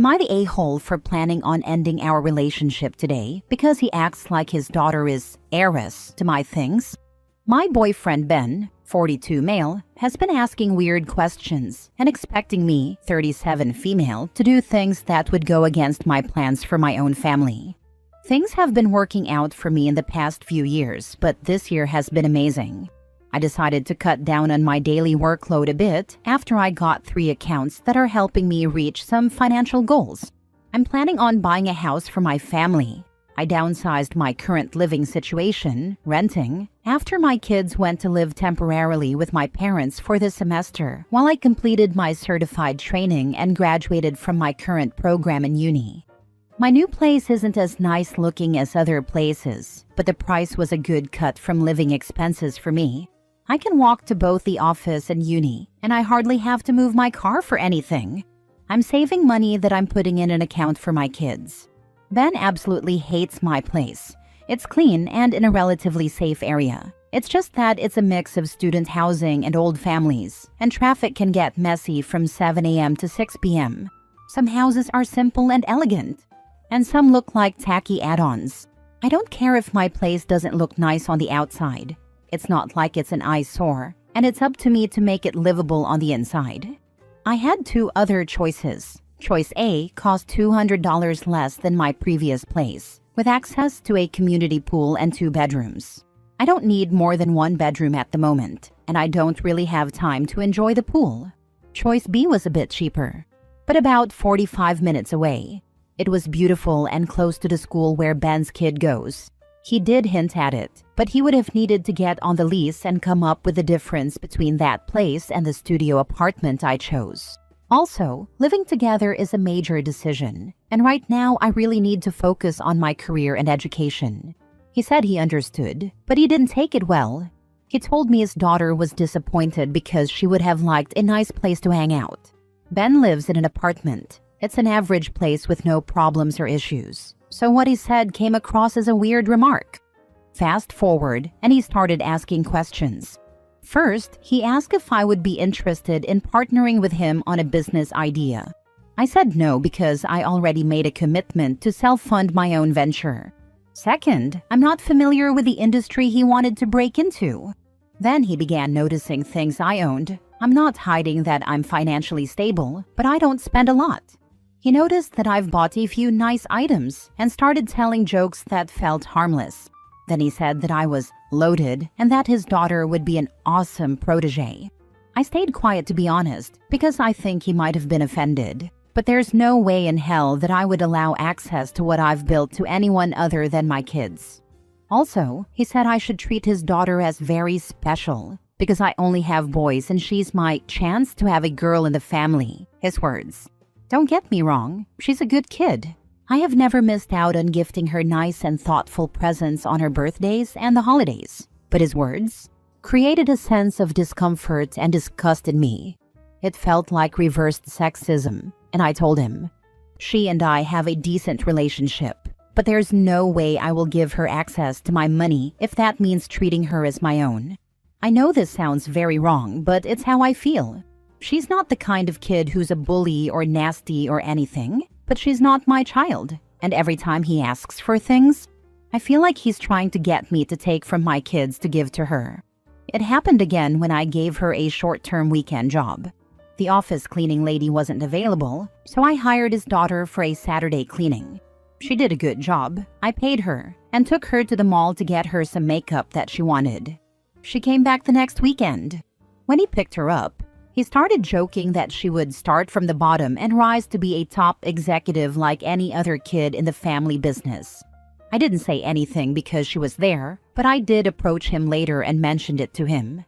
Am I the a-hole for planning on ending our relationship today because he acts like his daughter is heiress to my things? My boyfriend Ben, 42 male, has been asking weird questions and expecting me, 37 female, to do things that would go against my plans for my own family. Things have been working out for me in the past few years, but this year has been amazing. I decided to cut down on my daily workload a bit after I got 3 accounts that are helping me reach some financial goals. I'm planning on buying a house for my family. I downsized my current living situation, renting, after my kids went to live temporarily with my parents for the semester while I completed my certified training and graduated from my current program in uni. My new place isn't as nice looking as other places, but the price was a good cut from living expenses for me. I can walk to both the office and uni, and I hardly have to move my car for anything. I'm saving money that I'm putting in an account for my kids. Ben absolutely hates my place. It's clean and in a relatively safe area. It's just that it's a mix of student housing and old families, and traffic can get messy from 7 a.m. to 6 p.m. Some houses are simple and elegant, and some look like tacky add-ons. I don't care if my place doesn't look nice on the outside. It's not like it's an eyesore, and it's up to me to make it livable on the inside. I had 2 other choices. Choice A cost $200 less than my previous place, with access to a community pool and 2 bedrooms. I don't need more than 1 bedroom at the moment, and I don't really have time to enjoy the pool. Choice B was a bit cheaper, but about 45 minutes away. It was beautiful and close to the school where Ben's kid goes. He did hint at it, but he would have needed to get on the lease and come up with the difference between that place and the studio apartment I chose. Also, living together is a major decision, and right now I really need to focus on my career and education. He said he understood, but he didn't take it well. He told me his daughter was disappointed because she would have liked a nice place to hang out. Ben lives in an apartment. It's an average place with no problems or issues. So what he said came across as a weird remark. Fast forward, and he started asking questions. First, he asked if I would be interested in partnering with him on a business idea. I said no because I already made a commitment to self-fund my own venture. Second, I'm not familiar with the industry he wanted to break into. Then he began noticing things I owned. I'm not hiding that I'm financially stable, but I don't spend a lot. He noticed that I've bought a few nice items and started telling jokes that felt harmless. Then he said that I was loaded and that his daughter would be an awesome protege. I stayed quiet to be honest, because I think he might have been offended. But there's no way in hell that I would allow access to what I've built to anyone other than my kids. Also, he said I should treat his daughter as very special, because I only have boys and she's my chance to have a girl in the family, his words. Don't get me wrong, she's a good kid. I have never missed out on gifting her nice and thoughtful presents on her birthdays and the holidays. But his words created a sense of discomfort and disgust in me. It felt like reversed sexism, and I told him, she and I have a decent relationship, but there's no way I will give her access to my money if that means treating her as my own. I know this sounds very wrong, but it's how I feel. She's not the kind of kid who's a bully or nasty or anything, but she's not my child, and every time he asks for things, I feel like he's trying to get me to take from my kids to give to her. It happened again when I gave her a short-term weekend job. The office cleaning lady wasn't available, so I hired his daughter for a Saturday cleaning. She did a good job. I paid her and took her to the mall to get her some makeup that she wanted. She came back the next weekend. When he picked her up, he started joking that she would start from the bottom and rise to be a top executive like any other kid in the family business. I didn't say anything because she was there, but I did approach him later and mentioned it to him.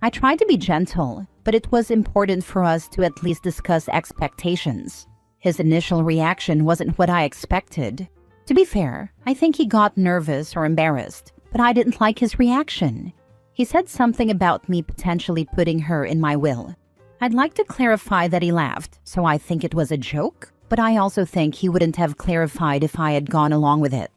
I tried to be gentle, but it was important for us to at least discuss expectations. His initial reaction wasn't what I expected. To be fair, I think he got nervous or embarrassed, but I didn't like his reaction. He said something about me potentially putting her in my will. I'd like to clarify that he laughed, so I think it was a joke, but I also think he wouldn't have clarified if I had gone along with it.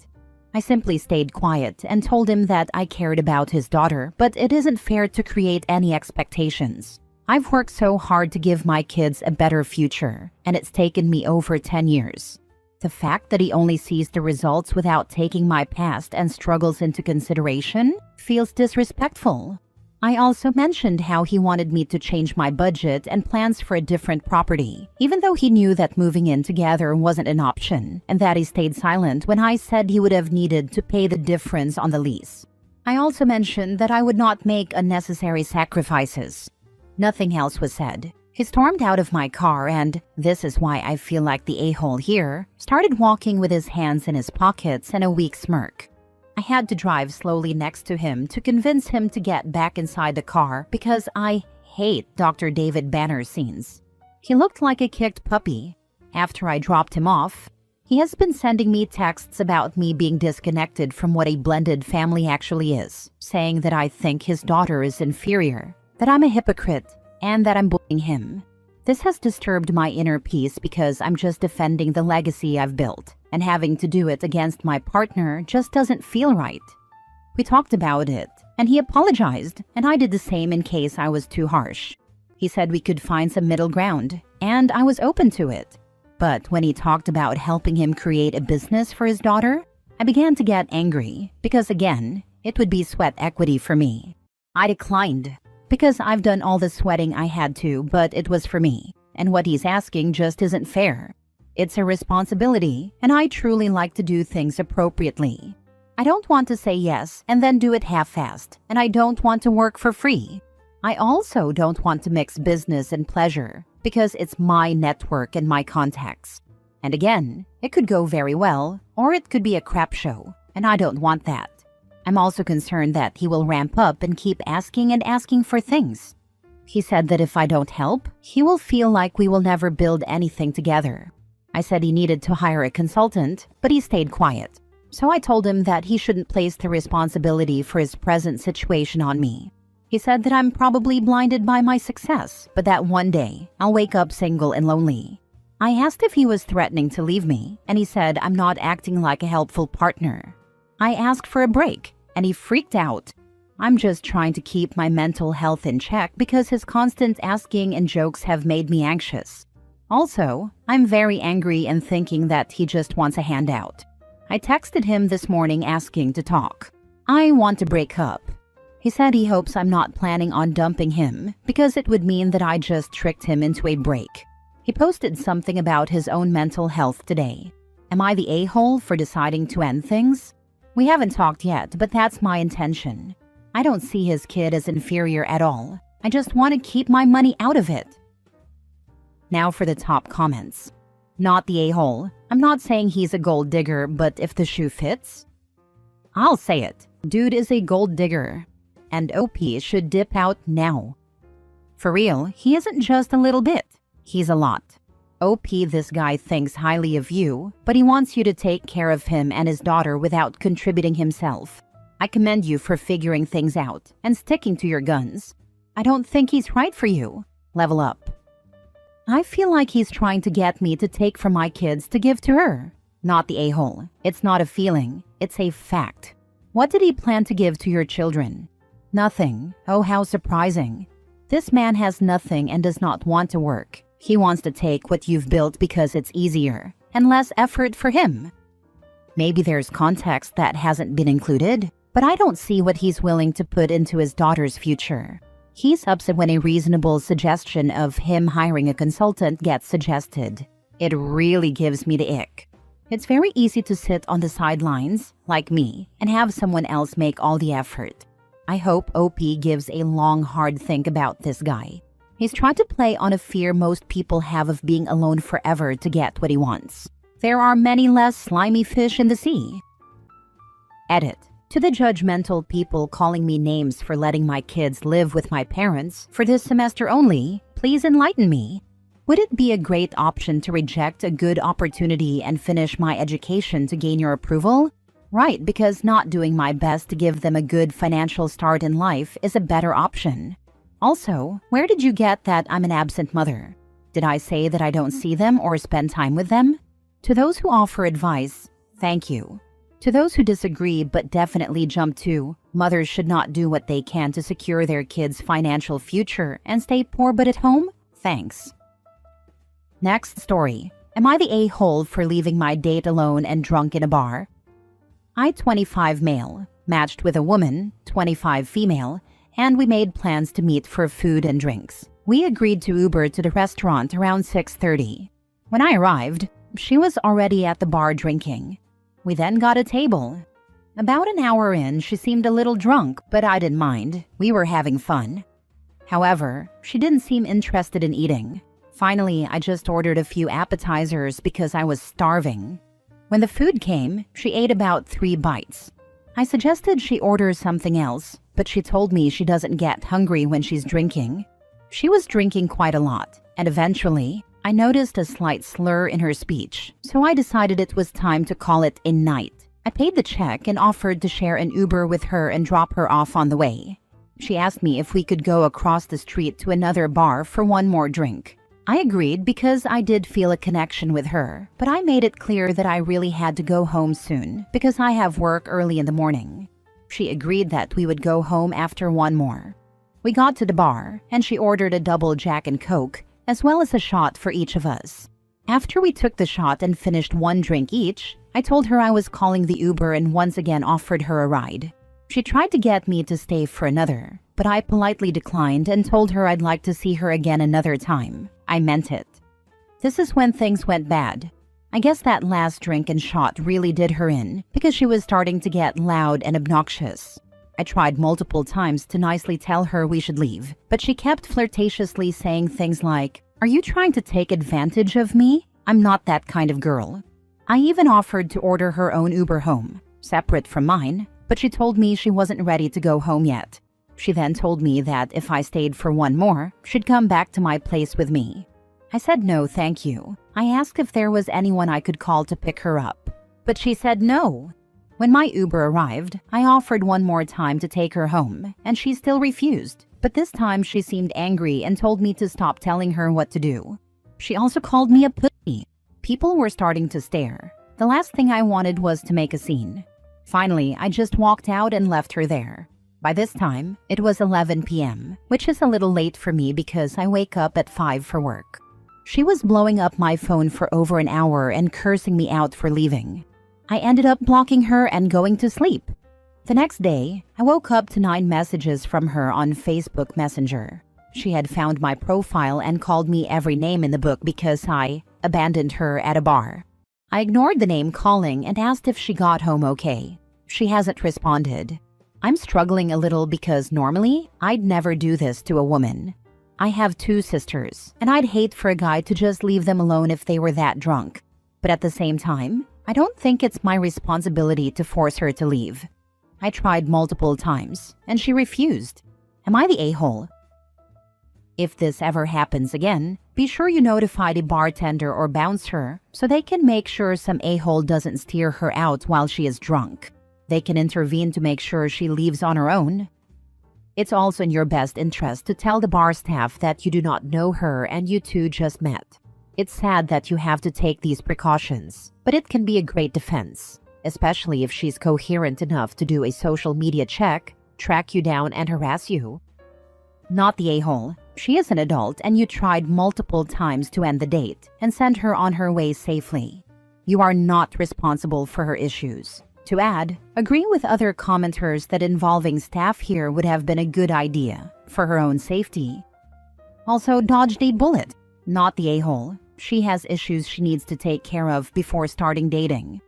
I simply stayed quiet and told him that I cared about his daughter, but it isn't fair to create any expectations. I've worked so hard to give my kids a better future, and it's taken me over 10 years. The fact that he only sees the results without taking my past and struggles into consideration feels disrespectful. I also mentioned how he wanted me to change my budget and plans for a different property, even though he knew that moving in together wasn't an option, and that he stayed silent when I said he would have needed to pay the difference on the lease. I also mentioned that I would not make unnecessary sacrifices. Nothing else was said. He stormed out of my car and, this is why I feel like the a-hole here, started walking with his hands in his pockets and a weak smirk. I had to drive slowly next to him to convince him to get back inside the car because I hate Dr. David Banner scenes. He looked like a kicked puppy. After I dropped him off, he has been sending me texts about me being disconnected from what a blended family actually is, saying that I think his daughter is inferior, that I'm a hypocrite, and that I'm bullying him. This has disturbed my inner peace because I'm just defending the legacy I've built, and having to do it against my partner just doesn't feel right. We talked about it, and he apologized, and I did the same in case I was too harsh. He said we could find some middle ground, and I was open to it. But when he talked about helping him create a business for his daughter, I began to get angry, because again, it would be sweat equity for me. I declined, because I've done all the sweating I had to, but it was for me, and what he's asking just isn't fair. It's a responsibility, and I truly like to do things appropriately. I don't want to say yes and then do it half-assed, and I don't want to work for free. I also don't want to mix business and pleasure, because it's my network and my contacts. And again, it could go very well, or it could be a crap show, and I don't want that. I'm also concerned that he will ramp up and keep asking and asking for things. He said that if I don't help, he will feel like we will never build anything together. I said he needed to hire a consultant, but he stayed quiet. So I told him that he shouldn't place the responsibility for his present situation on me. He said that I'm probably blinded by my success, but that one day I'll wake up single and lonely. I asked if he was threatening to leave me, and he said I'm not acting like a helpful partner. I asked for a break, and he freaked out. I'm just trying to keep my mental health in check because his constant asking and jokes have made me anxious. Also, I'm very angry and thinking that he just wants a handout. I texted him this morning asking to talk. I want to break up. He said he hopes I'm not planning on dumping him because it would mean that I just tricked him into a break. He posted something about his own mental health today. Am I the a-hole for deciding to end things? We haven't talked yet, but that's my intention. I don't see his kid as inferior at all. I just want to keep my money out of it. Now for the top comments. Not the a-hole. I'm not saying he's a gold digger, but if the shoe fits, I'll say it. Dude is a gold digger. And OP should dip out now. For real, he isn't just a little bit. He's a lot. OP, this guy thinks highly of you, but he wants you to take care of him and his daughter without contributing himself. I commend you for figuring things out and sticking to your guns. I don't think he's right for you. Level up. I feel like he's trying to get me to take from my kids to give to her. Not the a-hole. It's not a feeling. It's a fact. What did he plan to give to your children? Nothing. Oh, how surprising. This man has nothing and does not want to work. He wants to take what you've built because it's easier and less effort for him. Maybe there's context that hasn't been included, but I don't see what he's willing to put into his daughter's future. He's upset when a reasonable suggestion of him hiring a consultant gets suggested. It really gives me the ick. It's very easy to sit on the sidelines, like me, and have someone else make all the effort. I hope OP gives a long, hard think about this guy. He's tried to play on a fear most people have of being alone forever to get what he wants. There are many less slimy fish in the sea. Edit. To the judgmental people calling me names for letting my kids live with my parents for this semester only, please enlighten me. Would it be a great option to reject a good opportunity and finish my education to gain your approval? Right, because not doing my best to give them a good financial start in life is a better option. Also, where did you get that I'm an absent mother? Did I say that I don't see them or spend time with them? To those who offer advice, thank you. To those who disagree but definitely jump to, mothers should not do what they can to secure their kids' financial future and stay poor but at home? Thanks. Next story. Am I the a-hole for leaving my date alone and drunk in a bar? I, 25 male, matched with a woman, 25 female, and we made plans to meet for food and drinks. We agreed to Uber to the restaurant around 6:30. When I arrived, she was already at the bar drinking. We then got a table. About an hour in, she seemed a little drunk, but I didn't mind. We were having fun. However, she didn't seem interested in eating. Finally, I just ordered a few appetizers because I was starving. When the food came, she ate about 3 bites. I suggested she order something else, but she told me she doesn't get hungry when she's drinking. She was drinking quite a lot, and eventually, I noticed a slight slur in her speech, so I decided it was time to call it a night. I paid the check and offered to share an Uber with her and drop her off on the way. She asked me if we could go across the street to another bar for one more drink. I agreed because I did feel a connection with her, but I made it clear that I really had to go home soon because I have work early in the morning. She agreed that we would go home after one more. We got to the bar, and she ordered a double Jack and Coke, as well as a shot for each of us. After we took the shot and finished one drink each, I told her I was calling the Uber and once again offered her a ride. She tried to get me to stay for another, but I politely declined and told her I'd like to see her again another time. I meant it. This is when things went bad. I guess that last drink and shot really did her in because she was starting to get loud and obnoxious. I tried multiple times to nicely tell her we should leave, but she kept flirtatiously saying things like, "Are you trying to take advantage of me? I'm not that kind of girl." I even offered to order her own Uber home, separate from mine, but she told me she wasn't ready to go home yet. She then told me that if I stayed for one more, she'd come back to my place with me. I said no, thank you. I asked if there was anyone I could call to pick her up, but she said no. When my Uber arrived, I offered one more time to take her home, and she still refused. But this time she seemed angry and told me to stop telling her what to do. She also called me a pussy. People were starting to stare. The last thing I wanted was to make a scene. Finally, I just walked out and left her there. By this time, it was 11 p.m., which is a little late for me because I wake up at 5 for work. She was blowing up my phone for over an hour and cursing me out for leaving. I ended up blocking her and going to sleep. The next day, I woke up to 9 messages from her on Facebook Messenger. She had found my profile and called me every name in the book because I abandoned her at a bar. I ignored the name calling and asked if she got home okay. She hasn't responded. I'm struggling a little because normally, I'd never do this to a woman. I have 2 sisters, and I'd hate for a guy to just leave them alone if they were that drunk. But at the same time, I don't think it's my responsibility to force her to leave. I tried multiple times, and she refused. Am I the a-hole? If this ever happens again, be sure you notify the bartender or bouncer so they can make sure some a-hole doesn't steer her out while she is drunk. They can intervene to make sure she leaves on her own. It's also in your best interest to tell the bar staff that you do not know her and you two just met. It's sad that you have to take these precautions, but it can be a great defense, especially if she's coherent enough to do a social media check, track you down and harass you. Not the a-hole. She is an adult and you tried multiple times to end the date and send her on her way safely. You are not responsible for her issues. To add, agree with other commenters that involving staff here would have been a good idea for her own safety. Also, dodged a bullet. Not the a-hole. She has issues she needs to take care of before starting dating.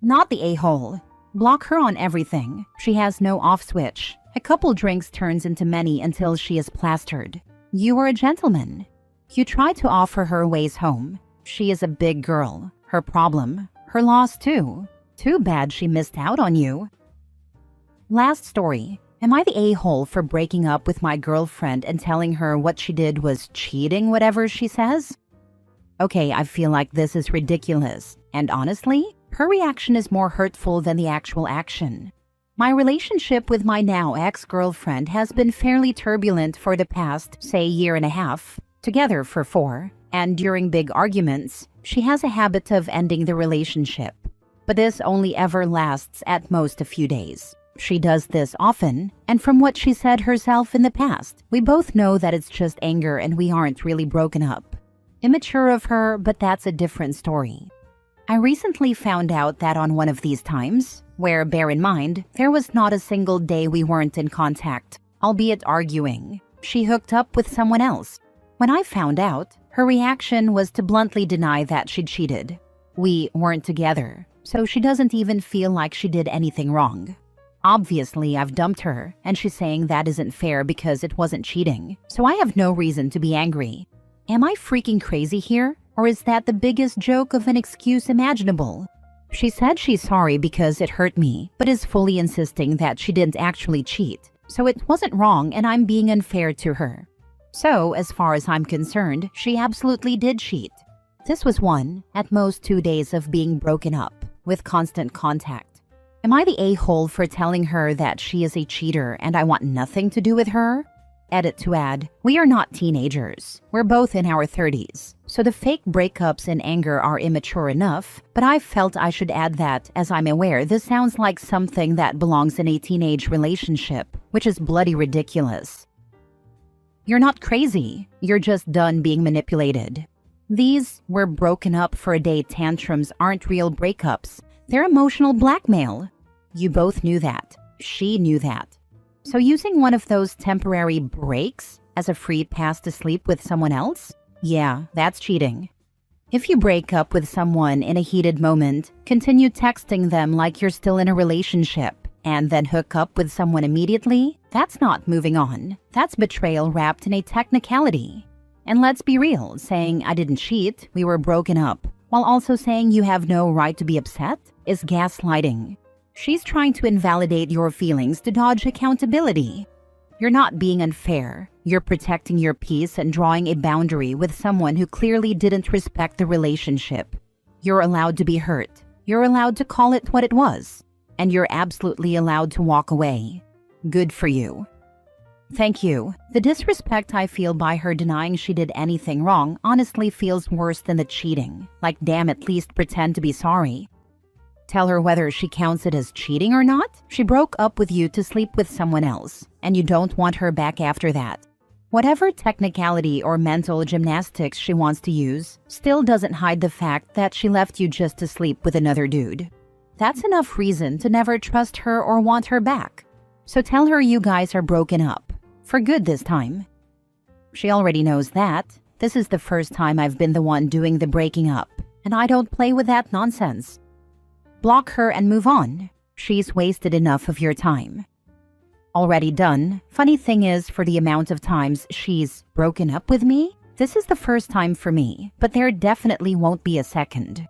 Not the a-hole. Block her on everything. She has no off switch. A couple drinks turns into many until she is plastered. You are a gentleman. You try to offer her ways home. She is a big girl. Her problem. Her loss too. Too bad she missed out on you. Last story. Am I the a-hole for breaking up with my girlfriend and telling her what she did was cheating, whatever she says? Okay, I feel like this is ridiculous. And honestly, her reaction is more hurtful than the actual action. My relationship with my now ex-girlfriend has been fairly turbulent for the past, say, year and a half, together for 4, and during big arguments, she has a habit of ending the relationship. But this only ever lasts at most a few days. She does this often, and from what she said herself in the past, we both know that it's just anger and we aren't really broken up. Immature of her, but that's a different story. I recently found out that on one of these times, where, bear in mind, there was not a single day we weren't in contact, albeit arguing, she hooked up with someone else. When I found out, her reaction was to bluntly deny that she'd cheated. We weren't together, so she doesn't even feel like she did anything wrong. Obviously, I've dumped her, and she's saying that isn't fair because it wasn't cheating, so I have no reason to be angry. Am I freaking crazy here, or is that the biggest joke of an excuse imaginable? She said she's sorry because it hurt me, but is fully insisting that she didn't actually cheat, so it wasn't wrong and I'm being unfair to her. So, as far as I'm concerned, she absolutely did cheat. This was 1, at most 2 days of being broken up, with constant contact. Am I the a-hole for telling her that she is a cheater and I want nothing to do with her? Edit to add, we are not teenagers. We're both in our 30s, so the fake breakups and anger are immature enough, but I felt I should add that, as I'm aware, this sounds like something that belongs in a teenage relationship, which is bloody ridiculous. You're not crazy. You're just done being manipulated. These "we're broken up for a day" tantrums aren't real breakups. They're emotional blackmail. You both knew that. She knew that. So using one of those temporary breaks as a free pass to sleep with someone else? Yeah, that's cheating. If you break up with someone in a heated moment, continue texting them like you're still in a relationship, and then hook up with someone immediately, that's not moving on. That's betrayal wrapped in a technicality. And let's be real, saying "I didn't cheat, we were broken up," while also saying you have no right to be upset, is gaslighting. She's trying to invalidate your feelings to dodge accountability. You're not being unfair. You're protecting your peace and drawing a boundary with someone who clearly didn't respect the relationship. You're allowed to be hurt. You're allowed to call it what it was. And you're absolutely allowed to walk away. Good for you. Thank you. The disrespect I feel by her denying she did anything wrong honestly feels worse than the cheating. Like, damn, at least pretend to be sorry. Tell her whether she counts it as cheating or not. She broke up with you to sleep with someone else, and you don't want her back after that. Whatever technicality or mental gymnastics she wants to use still doesn't hide the fact that she left you just to sleep with another dude. That's enough reason to never trust her or want her back. So tell her you guys are broken up. For good this time. She already knows that. This is the first time I've been the one doing the breaking up, and I don't play with that nonsense. Block her and move on. She's wasted enough of your time. Already done. Funny thing is, for the amount of times she's broken up with me, this is the first time for me, but there definitely won't be a second.